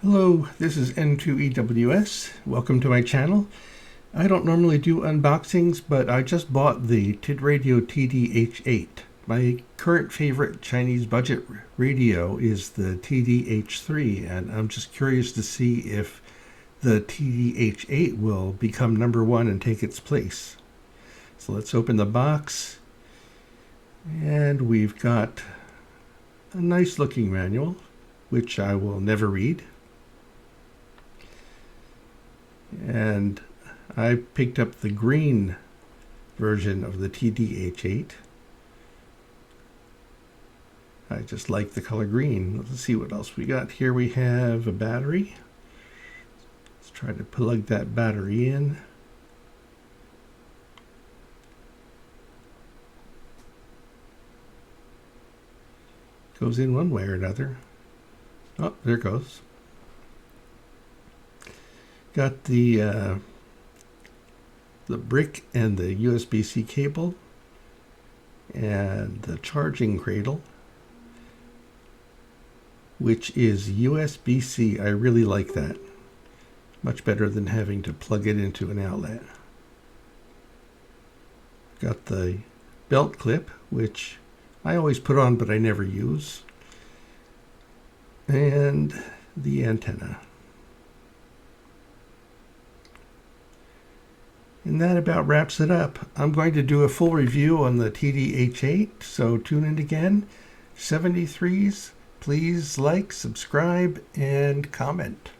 Hello, this is N2EWS. Welcome to my channel. I don't normally do unboxings, but I just bought the Tidradio TD-H8. My current favorite Chinese budget radio is the TD-H3, and I'm just curious to see if the TD-H8 will become number one and take its place. So let's open the box, and we've got a nice looking manual, which I will never read. And I picked up the green version of the TD-H8. I just like the color green. Let's see what else we got. Here we have a battery. Let's try to plug that battery in. Goes in one way or another. Oh, there it goes. Got the brick and the USB-C cable and the charging cradle, which is USB-C. I really like that. Much better than having to plug it into an outlet. Got the belt clip, which I always put on but I never use, and the antenna. And that about wraps it up. I'm going to do a full review on the TD-H8, so tune in again. 73s, please like, subscribe, and comment.